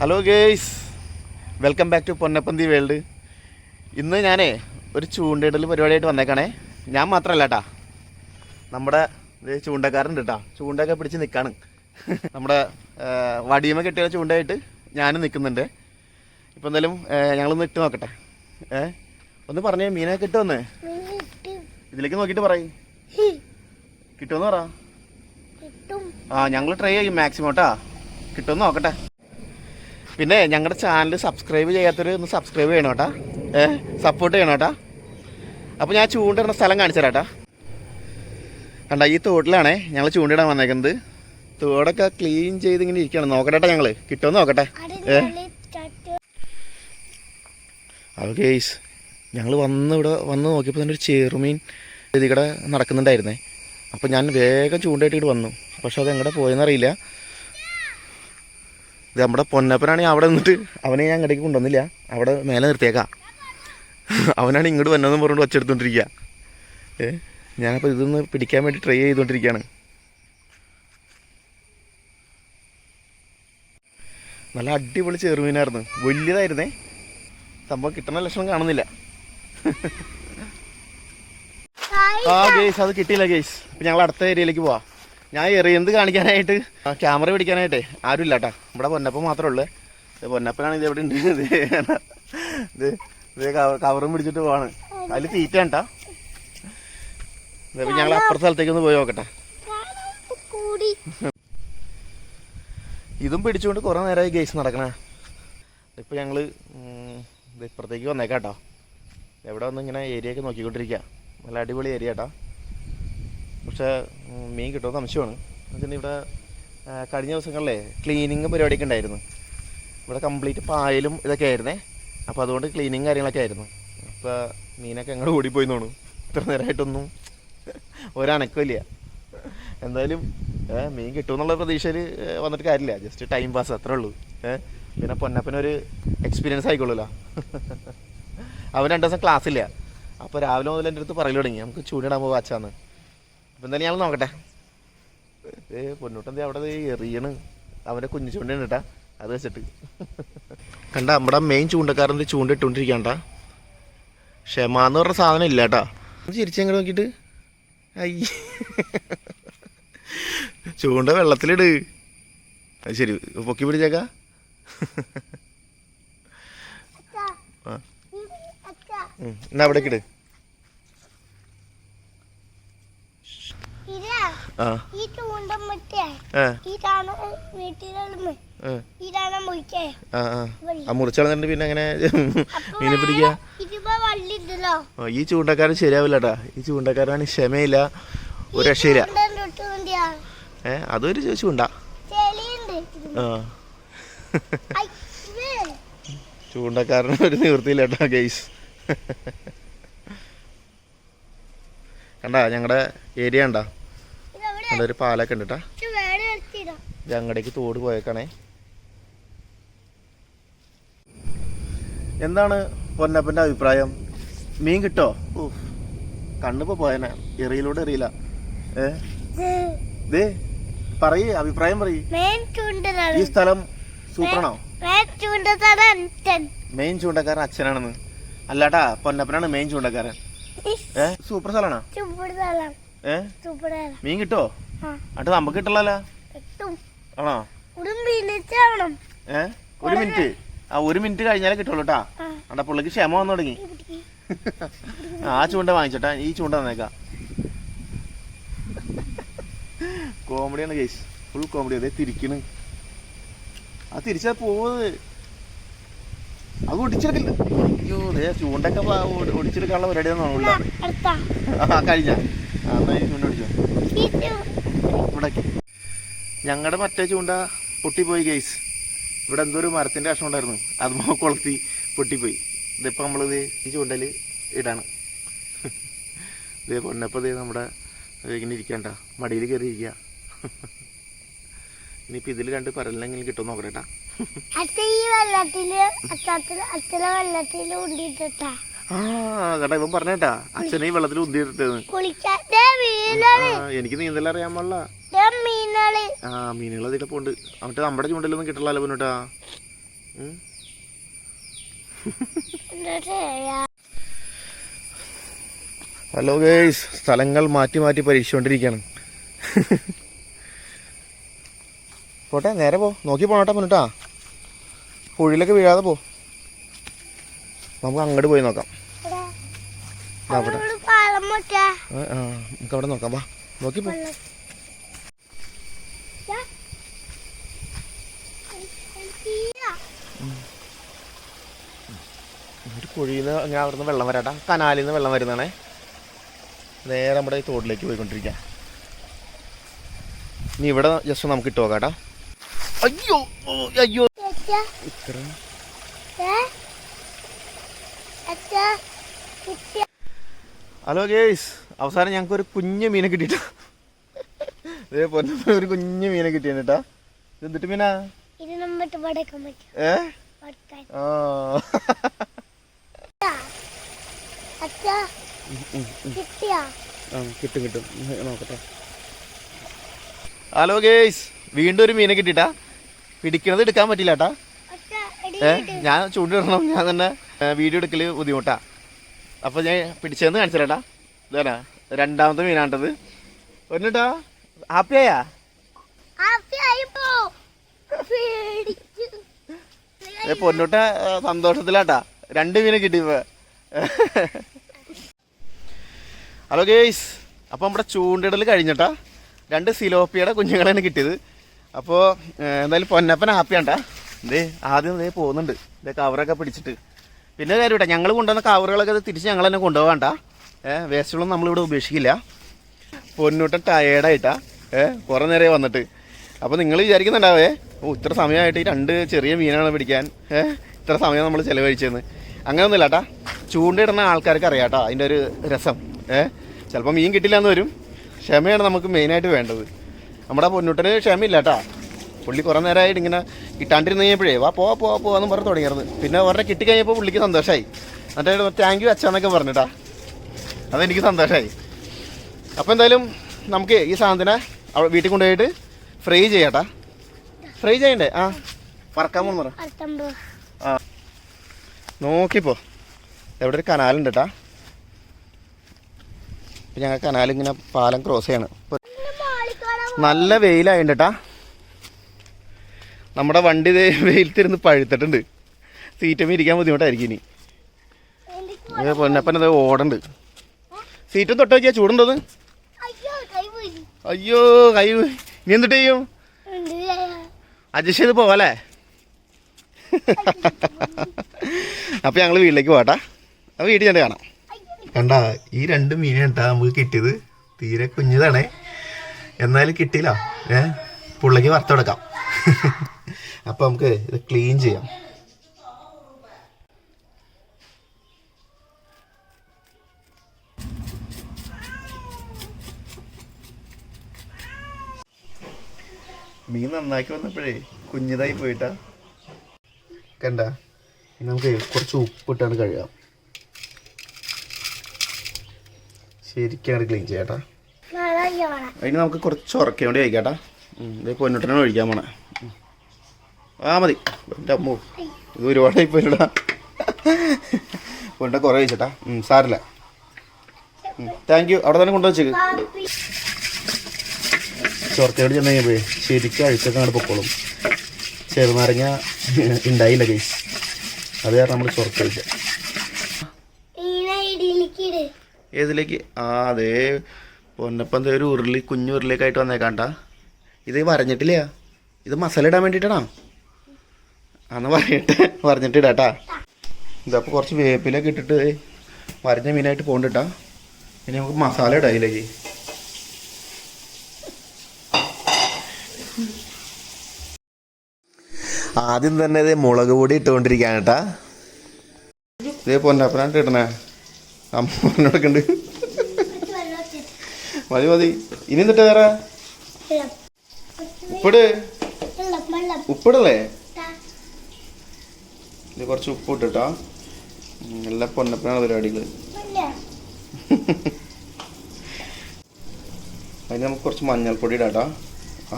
Hello guys, welcome back to Ponnappanthi world. ഇന്ന് ഞാനേ ഒരു ചൂണ്ടയിടൽ പരിപാടിയായിട്ട് വന്നേക്കാണേ. ഞാൻ മാത്രമല്ല കേട്ടാ, നമ്മുടെ ചൂണ്ടക്കാരുണ്ട് കേട്ടോ. ചൂണ്ടയൊക്കെ പിടിച്ച് നിൽക്കാണ്. നമ്മുടെ വടിയമ കെട്ടിയ ചൂണ്ടയായിട്ട് ഞാനും നിൽക്കുന്നുണ്ട്. ഇപ്പം എന്തായാലും ഞങ്ങളൊന്ന് ഇട്ട് നോക്കട്ടെ. ഒന്ന് പറഞ്ഞേ, മീനൊക്കെ കിട്ടുമെന്ന് ഇതിലേക്ക് നോക്കിയിട്ട് പറയും. കിട്ടുമെന്ന് പറ. ഞങ്ങൾ ട്രൈ ചെയ്യും മാക്സിമം കേട്ടാ. കിട്ടുമെന്ന് നോക്കട്ടെ. പിന്നെ ഞങ്ങളുടെ ചാനൽ സബ്സ്ക്രൈബ് ചെയ്യാത്തവർ ഒന്ന് സബ്സ്ക്രൈബ് ചെയ്യണം കേട്ടാ. സപ്പോർട്ട് ചെയ്യണം കേട്ടാ. അപ്പോൾ ഞാൻ ചൂണ്ടിടുന്ന സ്ഥലം കാണിച്ചു തരാം കേട്ടാ. കണ്ട, ഈ തോട്ടിലാണേ ഞങ്ങൾ ചൂണ്ടിടാൻ വന്നേക്കുന്നത്. തോടൊക്കെ ക്ലീൻ ചെയ്ത് ഇങ്ങനെ ഇരിക്കുകയാണ്. നോക്കട്ടെ ഞങ്ങൾ കിട്ടുമെന്ന് നോക്കട്ടെ. അപ്പോൾ ഗേയ്സ്, ഞങ്ങൾ ഇവിടെ വന്ന് നോക്കിയപ്പോൾ തന്നെ ഒരു ചെറുമീൻ ഇതികൂടെ നടക്കുന്നുണ്ടായിരുന്നേ. അപ്പോൾ ഞാൻ വേഗം ചൂണ്ടയിട്ടിട്ട് വന്നു. പക്ഷെ അത് എങ്ങോട്ട് പോയെന്നറിയില്ല. ഇത് നമ്മുടെ പൊന്നപ്പനാണെങ്കിൽ അവിടെ നിന്നിട്ട് അവനെ ഞാൻ ഇങ്ങോട്ടേക്ക് കൊണ്ടുവന്നില്ല, അവിടെ മേലെ നിർത്തിയേക്കാം. അവനാണ് ഇങ്ങോട്ട് വന്നതെന്ന് പറഞ്ഞുകൊണ്ട് ഒച്ചെടുത്തോണ്ടിരിക്കുക. ഞാനപ്പോൾ ഇതൊന്ന് പിടിക്കാൻ വേണ്ടി ട്രൈ ചെയ്തുകൊണ്ടിരിക്കുകയാണ്. നല്ല അടിപൊളി ചെറുമീനായിരുന്നു, വലിയതായിരുന്നേ. സംഭവം കിട്ടുന്ന ലക്ഷണം കാണുന്നില്ല. ഗേയ്സ്, അത് കിട്ടിയില്ല ഗേയ്സ്. അപ്പം ഞങ്ങൾ അടുത്ത ഏരിയയിലേക്ക് പോവാം. ഞാൻ എറിയുന്നത് കാണിക്കാനായിട്ട്, ക്യാമറ പിടിക്കാനായിട്ടേ ആരും ഇല്ല കേട്ടോ. നമ്മുടെ പൊന്നപ്പൻ മാത്രമേ ഉള്ളൂ. പൊന്നപ്പനാണ് ഇത് എവിടെ ഉണ്ട്. ഇത് കവറും പിടിച്ചിട്ട് പോവാണ്. അതിൽ തീറ്റ കേട്ടാ. ഇപ്പം ഞങ്ങൾ അപ്പുറത്തെ സ്ഥലത്തേക്ക് ഒന്ന് പോയി നോക്കട്ടെ. ഇതും പിടിച്ചുകൊണ്ട് കുറേ നേരമായി ഗേസ് നടക്കണേ. ഇപ്പം ഞങ്ങൾ ഇപ്പുറത്തേക്ക് വന്നേക്കാം കേട്ടോ. എവിടെ വന്ന് ഇങ്ങനെ ഏരിയയൊക്കെ നോക്കിക്കൊണ്ടിരിക്കുക. നല്ല അടിപൊളി ഏരിയ കേട്ടോ. പക്ഷേ മീൻ കിട്ടുമോ സംശയമാണ്. എന്നുവെച്ചാൽ ഇവിടെ കഴിഞ്ഞ ദിവസങ്ങളിലെ ക്ലീനിങ് പരിപാടിയൊക്കെ ഉണ്ടായിരുന്നു. ഇവിടെ കംപ്ലീറ്റ് പായലും ഇതൊക്കെ ആയിരുന്നേ. അപ്പോൾ അതുകൊണ്ട് ക്ലീനിങ് കാര്യങ്ങളൊക്കെ ആയിരുന്നു. അപ്പോൾ മീനൊക്കെ അങ്ങോട്ട് ഓടിപ്പോയി തോന്നും. ഇത്ര നേരമായിട്ടൊന്നും ഒരനക്കമില്ല. എന്തായാലും മീൻ കിട്ടുമെന്നുള്ള പ്രതീക്ഷയിൽ വന്നിട്ട് കാര്യമില്ല. ജസ്റ്റ് ടൈം പാസ്, അത്രേ ഉള്ളൂ. പിന്നെ പൊന്നപ്പനൊരു എക്സ്പീരിയൻസ് ആയിക്കോളൂല്ലോ. അവൻ 2 ദിവസം ക്ലാസ്സില്ല. അപ്പോൾ രാവിലെ മുതൽ എൻ്റെ അടുത്ത് പറയൽ തുടങ്ങി, നമുക്ക് ചൂണ്ടിടാൻ പോകാം അച്ഛാന്ന്. അപ്പം എന്തായാലും ഞങ്ങൾ നോക്കട്ടെ. പൊന്നൂട്ടെന്താ അവിടെ എറിയണ്. അവൻ്റെ കുഞ്ഞു ചൂണ്ടയാണ് കേട്ടാ. അത് വെച്ചിട്ട് കണ്ട, നമ്മുടെ മെയിൻ ചൂണ്ടക്കാരൻ്റെ ചൂണ്ട ഇട്ടുകൊണ്ടിരിക്കണ്ട. ക്ഷമ എന്ന് പറഞ്ഞ സാധനം ഇല്ല കേട്ടാ. ചിരിച്ചങ്ങോട്ട് നോക്കിയിട്ട് അയ്യ, ചൂണ്ട വെള്ളത്തിലിട്. അത് ശരി, പൊക്കി പിടിച്ചേക്കാ. എന്നാ അവിടേക്ക് ഇട്. മുറിച്ചളഞ്ഞിട്ട് പിന്നെ അങ്ങനെ മീനെ പിടിക്കുക. ഈ ചൂണ്ടക്കാരൻ ശരിയാവില്ല കേട്ടാ. ഈ ചൂണ്ടക്കാരാണ് ക്ഷമയില്ല, ഒരു രക്ഷയില്ല. അതൊരു ചൂണ്ട. ചൂണ്ടക്കാരന് ഒരു നിവൃത്തിയില്ല കേട്ടോ ഗൈസ്. കണ്ട, ഞങ്ങളുടെ ഏരിയ കണ്ട, ഒരു പാലൊക്കെ ഉണ്ട് കേട്ടാ. ഞങ്ങളുടേക്ക് തോട് പോയേക്കാണേ. എന്താണ് പൊന്നപ്പൻ്റെ അഭിപ്രായം? മീൻ കിട്ടോ? കണ്ണിപ്പോ പോയനെ, എറിയിലൂടെ എറിയില്ല. പറയ്, അഭിപ്രായം പറയ്. ഈ സ്ഥലം സൂപ്പറാണോ? മെയിൻ ചൂണ്ടക്കാരൻ അച്ഛനാണെന്ന്. അല്ലാട്ടാ, പൊന്നപ്പനാണ് മെയിൻ ചൂണ്ടക്കാരൻ. സൂപ്പർ സ്ഥലമാണോ? മീൻ കിട്ടോ? എന്നിട്ട് നമുക്ക് കിട്ടല്ലോ. ആണോ? 1 മിനിറ്റ്. 1 മിനിറ്റ് കഴിഞ്ഞാലേ കിട്ടുള്ളൂ കേട്ടാ. അണ്ട പുള്ളിക്ക് ക്ഷമ വന്നു തുടങ്ങി. ആ ചൂണ്ട വാങ്ങിച്ചോട്ടാ, ഈ ചൂണ്ട തന്നേക്കാം. കോമഡിയാണ് ഗൈസ്, ഫുൾ കോമഡി. അതേ തിരിക്കണ്. അത് തിരിച്ചാൽ പോകുന്നത്. അത് ഒടിച്ചെടുക്കില്ല. അയ്യോ, ചൂണ്ടൊക്കെ ഒടിച്ചെടുക്കാനുള്ള പരിപാടിയൊന്നും ആവില്ല. കഴിഞ്ഞ ചൂണ്ട ഒടിച്ചോ ഇവിടേക്ക്. ഞങ്ങളുടെ മറ്റേ ചൂണ്ട പൊട്ടിപ്പോയി ഗൈസ്. ഇവിടെ എന്തോ ഒരു മരത്തിൻ്റെ കഷ്ണം ഉണ്ടായിരുന്നു, അത് കൊളുത്തി പൊട്ടിപ്പോയി. ഇതിപ്പോൾ നമ്മളിത് ഈ ചൂണ്ടയിൽ ഇടാണ്. ഇതേ പൊന്നപ്പോൾ ഇതേ നമ്മുടെ ഇങ്ങനെ ഇരിക്കണ്ട, മടിയിൽ കയറി ഇരിക്കുക. ഇനിയിപ്പോൾ ഇതിൽ 2 പരലിനെങ്കിലും കിട്ടുമെന്ന് നോക്കട്ടെ. കേട്ടാ, ഇവൻ പറഞ്ഞേട്ടാ, അച്ഛനെ ഈ വെള്ളത്തിൽ ഉന്തിയിട്ടേന്ന്. എനിക്ക് നീന്തൽ അറിയാൻ പാടില്ല. മീനുകൾ അതിലപ്പോ ഉണ്ട്. മറ്റേ നമ്മുടെ ചൂണ്ടലൊന്നും കിട്ടില്ലല്ലോ പൊന്നൂട്ടാ. ഹലോ ഗേയ്സ്, സ്ഥലങ്ങൾ മാറ്റി മാറ്റി പരീക്ഷിച്ചുകൊണ്ടിരിക്കുകയാണ്. പോട്ടെ, നേരെ പോ, നോക്കി പോണോട്ടെ മുന്നിട്ടാ, കുഴിയിലൊക്കെ വീഴാതെ പോ. നമുക്ക് അങ്ങോട്ട് പോയി നോക്കാം. അവിടെ നമുക്ക് അവിടെ നോക്കാം, വാ, നോക്കി പോ. ഒരു കുഴിയിൽ നിന്ന് ഞാൻ അവിടെ നിന്ന് വെള്ളം വരാട്ടാ, കനാലിൽ നിന്ന് വെള്ളം വരുന്നതാണേ. നേരെ നമ്മുടെ ഈ തോട്ടിലേക്ക് പോയിക്കൊണ്ടിരിക്കാം. ഇനി ഇവിടെ ജസ്റ്റ് നമുക്ക് ഇട്ട് നോക്കാട്ടാ. അയ്യോ അയ്യോ, ഇത്ര ഹലോ ഗേയ്സ്, അവസാനം ഞങ്ങൾക്ക് ഒരു കുഞ്ഞു മീനെ കിട്ടിയിട്ടാ. ഒരു കുഞ്ഞു മീനെ കിട്ടിയാണ് കേട്ടാ. ഇത് എന്നിട്ട് മീനാ കിട്ടും കിട്ടും, നോക്കട്ടെ. ഹലോ ഗേയ്സ്, വീണ്ടും ഒരു മീനെ കിട്ടിട്ടാ. പിടിക്കണത് എടുക്കാൻ പറ്റില്ല കേട്ടാ. ഞാൻ ചൂണ്ടിടണം, ഞാൻ തന്നെ വീഡിയോ എടുക്കല് ബുദ്ധിമുട്ടാ. അപ്പോൾ ഞാൻ പിടിച്ചതെന്ന് കാണിച്ചേട്ടാ. ഇതാ രണ്ടാമത്തെ മീനാണ്ടത്. ഒന്നിട്ടാ ഹാപ്പിയായാ? പൊന്നോട്ട സന്തോഷത്തിലാട്ടാ, 2 മീനെ കിട്ടിയപ്പോ. ഹലോ ഗേയ്സ്, അപ്പോൾ നമ്മുടെ ചൂണ്ടിടൽ കഴിഞ്ഞിട്ടാ. 2 സിലോപ്പിയുടെ കുഞ്ഞുങ്ങളാണ് കിട്ടിയത്. അപ്പോൾ എന്തായാലും പൊന്നപ്പൻ ഹാപ്പിയാണ്ടാ. ഇതേ ആദ്യം ഇതേ പോകുന്നുണ്ട്, ഇതേ കവറൊക്കെ പിടിച്ചിട്ട്. പിന്നെ കാര്യം കേട്ടോ, ഞങ്ങൾ കൊണ്ടുവന്ന കവറുകളൊക്കെ തിരിച്ച് ഞങ്ങൾ തന്നെ കൊണ്ടുപോകാണ്ട. വേസ്റ്റുകളൊന്നും നമ്മളിവിടെ ഉപേക്ഷിക്കില്ല. പൊന്നൂട്ടൻ ടയേർഡായിട്ടാ കുറേ നേരം വന്നിട്ട്. അപ്പോൾ നിങ്ങൾ വിചാരിക്കുന്നുണ്ടാവേ, ഇത്ര സമയമായിട്ട് ഈ 2 ചെറിയ മീനാണ് പിടിക്കാൻ ഇത്ര സമയം നമ്മൾ ചിലവഴിച്ചതെന്ന്. അങ്ങനെയൊന്നുമില്ല കേട്ടാ. ചൂണ്ടയിടുന്ന ആൾക്കാർക്ക് അറിയാം കേട്ടോ അതിൻ്റെ ഒരു രസം. ചിലപ്പോൾ മീൻ കിട്ടില്ല എന്ന് വരും. ക്ഷമയാണ് നമുക്ക് മെയിനായിട്ട് വേണ്ടത്. നമ്മുടെ പൊന്നൂട്ടന് ക്ഷമയില്ല കേട്ടോ. പുള്ളി കുറേ നേരമായിട്ട് ഇങ്ങനെ കിട്ടാണ്ടിരുന്ന് കഴിഞ്ഞപ്പോഴേ വാ പോവാന്ന് പറഞ്ഞ് തുടങ്ങിയത്. പിന്നെ ഒരെണ്ണം കിട്ടിക്കഴിഞ്ഞപ്പോൾ പുള്ളിക്ക് സന്തോഷമായി. എന്നിട്ട് താങ്ക് യു അച്ഛാന്നൊക്കെ പറഞ്ഞിട്ടാ. അതെനിക്ക് സന്തോഷമായി. അപ്പോൾ എന്തായാലും നമുക്ക് ഈ സാധനത്തിനെ വീട്ടിൽ കൊണ്ടുപോയിട്ട് ഫ്രൈ ചെയ്യാട്ടാ. ഫ്രൈ ചെയ്യണ്ടേ? പറക്കാൻ പോണെന്ന് പറ. നോക്കിപ്പോ എവിടെ ഒരു കനാലുണ്ട് കേട്ടാ. ഇപ്പം ഞങ്ങൾ കനാലിങ്ങനെ പാലം ക്രോസ് ചെയ്യാണ്. നല്ല വെയിലായിട്ടുണ്ട് കേട്ടാ. നമ്മുടെ വണ്ടി വെയിലത്തിരുന്ന് പഴുത്തിട്ടുണ്ട്. സീറ്റമ്മ ഇരിക്കാൻ ബുദ്ധിമുട്ടായിരിക്കും ഇനി. പൊന്നപ്പൻ അത് ഓടണ്ട്. സീറ്റും തൊട്ട് വയ്ക്കുക, ചൂടുണ്ടോന്ന്. അയ്യോ കൈ ഇനി എന്തിട്ട് ചെയ്യും? അഡ്ജസ്റ്റ് ചെയ്ത് പോവാല്ലേ? അപ്പൊ ഞങ്ങള് വീട്ടിലേക്ക് പോട്ടാ. അപ്പൊ വീട്ടിൽ ചെന്ന് കാണാം. കണ്ടാ, ഈ 2 മീനെ കേട്ടാ നമുക്ക് കിട്ടിയത്. തീരെ കുഞ്ഞതാണേ, എന്നാലും കിട്ടിയില്ല. പുള്ളിക്ക് വറുത്തെടുക്കാം. അപ്പൊ നമുക്ക് ഇത് ക്ലീൻ ചെയ്യാം. മീൻ നന്നാക്കി വന്നപ്പോഴേ കുഞ്ഞതായി പോയിട്ടാ. കണ്ട, നമുക്ക് കുറച്ച് ഉപ്പിട്ടാണ് കഴുകാം. ശരിക്കാണ് ക്ലീൻ ചെയ്യാട്ടാ. അതിന് നമുക്ക് കുറച്ച് ഉറക്കാൻ വേണ്ടി കഴിക്കാട്ടാ. ഇത് പൊന്നിട്ടാണ് ഒഴിക്കാൻ പോണേ. മതി. എൻ്റെ അമ്മോ, ഇത് ഒരുപാടായി പോയിട്ടാ. പൊന്നിട്ട കുറേ കഴിച്ചട്ടാ. സാരില്ല, താങ്ക് യു. അവിടെ തന്നെ കൊണ്ടുവച്ചേക്ക്. ചൊറക്കയോട് ചെന്ന് കഴിഞ്ഞപ്പോഴേ ശരിക്കും അഴുക്കൊക്കെ അങ്ങോട്ട് പൊക്കോളും. ചെറുനാരങ്ങ ഉണ്ടായില്ല കേസ്, അത് കാരണം നമ്മൾ ചൊറക്ക കഴിച്ച. ഏതിലേക്ക്? അതെ പൊന്നപ്പം ഒരു ഉരുളി, കുഞ്ഞു ഉരുളിയൊക്കെയായിട്ട് വന്നേക്കാണ്ടാ. ഇത് വരഞ്ഞിട്ടില്ല, ഇത് മസാല ഇടാൻ വേണ്ടിയിട്ടാണോ? അന്ന് വരഞ്ഞിട്ട് ഇടാട്ടാ. ഇതപ്പോൾ കുറച്ച് വേപ്പിലൊക്കെ ഇട്ടിട്ട് വരഞ്ഞ മീനായിട്ട് പോകണ്ടിട്ടാ. ഇനി നമുക്ക് മസാല ഇടാം ഇതിലേക്ക്. ആദ്യം തന്നെ ഇത് മുളക് പൊടി ഇട്ടുകൊണ്ടിരിക്കാൻ കേട്ടാ. ഇതേ പൊന്നപ്പനായിട്ട് ഇടണേ. അമ്മ പറഞ്ഞെടുക്കണ്ട്. മതി. ഇനി എന്നിട്ട് വേറെ ഉപ്പിടല്ലേ? ഇത് കുറച്ച് ഉപ്പ് ഇട്ടിട്ടാ. എല്ലാം പൊന്നപ്പനാണ് പരിപാടികൾ. അതിന് നമുക്ക് കുറച്ച് മഞ്ഞൾപ്പൊടി ഇടാട്ടാ.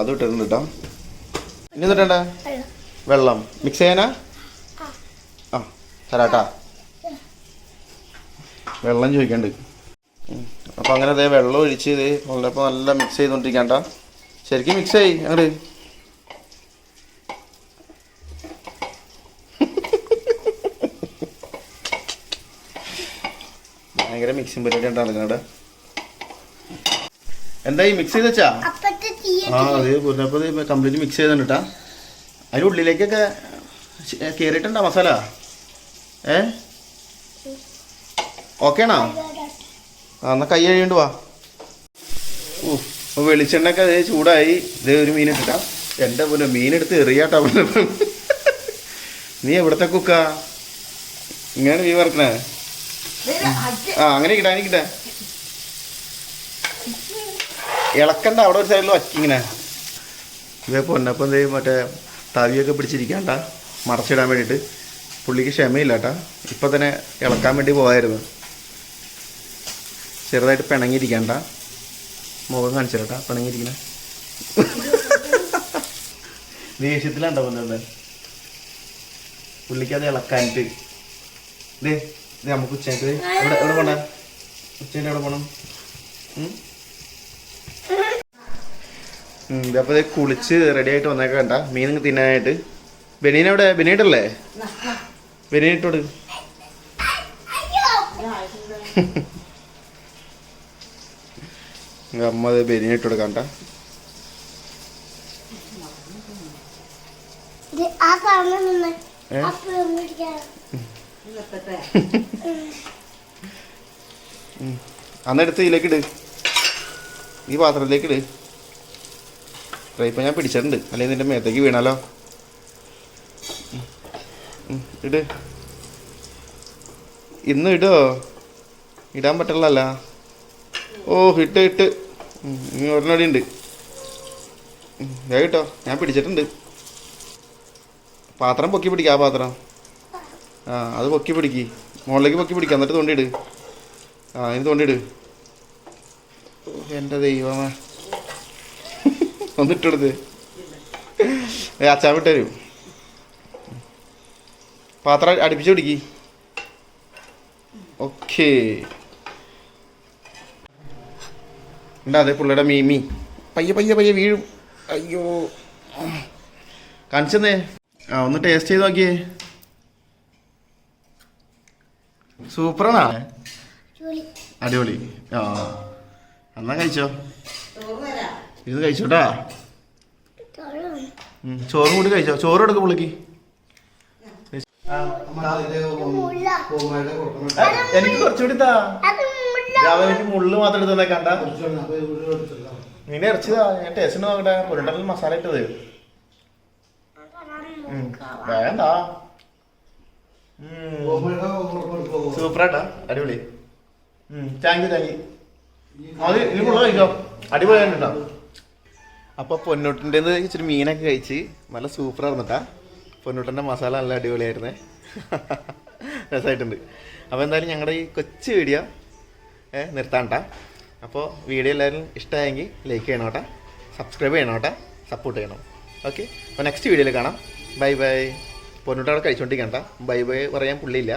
അതും ഇട്ടിട്ടുണ്ട് കേട്ടോ. ഇനി എന്നിട്ടാ വെള്ളം മിക്സ് ചെയ്യാനാ. തരാട്ടാ. വെള്ളം ചോദിക്കണ്ട്. അപ്പോൾ അങ്ങനെ അതേ വെള്ളം ഒഴിച്ച് ഇത് കൊണ്ടപ്പോൾ നല്ല മിക്സ് ചെയ്തുകൊണ്ടിരിക്കണ്ട. ശരിക്കും മിക്സ് ചെയ്യ് അങ്ങോട്ട്. ഭയങ്കര മിക്സിങ് പരിപാടി ഉണ്ടാണ് അവിടെ. എന്തായി മിക്സ് ചെയ്ത് വെച്ചാ? അതെ അപ്പോൾ കംപ്ലീറ്റ് മിക്സ് ചെയ്തിട്ടാ. അതിൻ്റെ ഉള്ളിലേക്കൊക്കെ കയറിയിട്ടുണ്ടോ മസാല? ഓക്കെ ആണോ? എന്നാൽ കൈ കഴിയണ്ട് വാ. അപ്പോൾ വെളിച്ചെണ്ണയൊക്കെ അതേ ചൂടായി. ഇതേ ഒരു മീൻ ഇട്ടിട്ടാ. എൻ്റെ പോലെ മീനെടുത്ത് എറിയാട്ടോ. നീ എവിടത്തെ കുക്കാ? ഇങ്ങനെ മീൻ വറക്കണേ? അങ്ങനെ കിട്ടാ, എനിക്ക് കിട്ടാ. ഇളക്കണ്ട, അവിടെ ഒരു സൈഡിൽ വച്ചിങ്ങനെ. ഇതേ പൊന്നപ്പം എന്തേ മറ്റേ തവിയൊക്കെ പിടിച്ചിരിക്കാണ്ട മറച്ചിടാൻ വേണ്ടിയിട്ട്. പുള്ളിക്ക് ക്ഷമയില്ല കേട്ടാ. ഇപ്പം തന്നെ ഇളക്കാൻ വേണ്ടി പോകായിരുന്നു. ചെറുതായിട്ട് പിണങ്ങിയിരിക്കണ്ട. മുഖം കാണിച്ചു കേട്ടാ പിണങ്ങിയിരിക്കണേ. ദേഷ്യത്തിലുണ്ടോ പൊന്നെ പുള്ളിക്ക് അത് ഇളക്കാനിട്ട്. ഇതേ ഇത് നമുക്ക് ഉച്ചയ്ക്ക് എവിടെ പോണ്ട? ഉച്ചേൻ്റെ എവിടെ പോകണം? അപ്പോൾ ഇത് കുളിച്ച് റെഡി ആയിട്ട് വന്നേക്കാം കണ്ട മീൻ തിന്നാനായിട്ട്. ബനീനെവിടെ? ബനീട്ടല്ലേ? ബനീട്ടോട് അമ്മ അത് ബനീനിട്ടോട് കണ്ട. അന്നെടുത്ത് ഇതിലേക്ക് ഇട്, ഈ പാത്രത്തിലേക്ക് ഇട്. ഇപ്പം ഞാൻ പിടിച്ചിട്ടുണ്ട്, അല്ലെങ്കിൽ നിന്റെ മേത്തേക്ക് വീണാലോ. ഇട്, ഇന്ന് ഇടോ? ഇടാൻ പറ്റില്ലല്ലോ. ഓ ഇട്ട് ഇട്ട് ഇനി ഒരെണ്ണടി ഉണ്ട്. കേട്ടോ ഞാൻ പിടിച്ചിട്ടുണ്ട്. പാത്രം പൊക്കി പിടിക്കുക. ആ പാത്രം അത് പൊക്കി പിടിക്ക്, മുകളിലേക്ക് പൊക്കി പിടിക്കുക. എന്നിട്ട് തോണ്ടിയിട്. ഇനി തോണ്ടിയിട്. എൻ്റെ ദൈവമേ, ഒന്നിട്ടെടുത്ത് അച്ചാൻ വിട്ട് തരും. പാത്രം അടുപ്പിച്ച് പിടിക്ക്. ഓക്കേ ഉണ്ട്. അതെ പുള്ളിയുടെ മീമി പയ്യെ പയ്യെ പയ്യെ വീഴും. അയ്യോ കാണിച്ചെന്നേ. ഒന്ന് ടേസ്റ്റ് ചെയ്ത് നോക്കിയേ. സൂപ്പറാണോ? അടിപൊളി. എന്നാ കഴിച്ചോ, ഇത് കഴിച്ചോട്ടാ. ചോറും കൂടി കഴിച്ചോ. ചോറ് എടുക്ക പുള്ളിക്ക്. എനിക്ക് കുറച്ചുകൂടി താ. രാവിലെ മുള്ളു മാത്രം എടുത്ത് കണ്ട. മീൻ ഇറച്ചിതാ. ഞാൻ ടേസ്റ്റ് നോക്കട്ടെ. പുരണ്ടറിൽ മസാല ഇട്ടത് വേണ്ട. സൂപ്പറാട്ടാ, അടിപൊളി. Thank you thank you. അത് ഇനി പുള്ള കഴിക്കോ, അടിപൊളിയായിട്ടുണ്ടോ. അപ്പോൾ പൊന്നൂട്ടിൻ്റെ ഇച്ചിരി മീനൊക്കെ കഴിച്ച് നല്ല സൂപ്പറായിരുന്നിട്ടാ. പൊന്നൂട്ടൻ്റെ മസാല നല്ല അടിപൊളിയായിരുന്നേ. രസമായിട്ടുണ്ട്. അപ്പോൾ എന്തായാലും ഞങ്ങളുടെ ഈ കൊച്ചു വീഡിയോ നിർത്താണ്ട. അപ്പോൾ വീഡിയോ എല്ലാവരും ഇഷ്ടമായെങ്കിൽ ലൈക്ക് ചെയ്യണം കേട്ടോ, സബ്സ്ക്രൈബ് ചെയ്യണം കേട്ടോ, സപ്പോർട്ട് ചെയ്യണം. ഓക്കെ, അപ്പോൾ നെക്സ്റ്റ് വീഡിയോയിൽ കാണാം. Bye bye. പൊന്നൂട്ടവിടെ കഴിച്ചുകൊണ്ടിരിക്കണ്ട. ബൈ ബൈ പറയാൻ പുള്ളിയില്ല.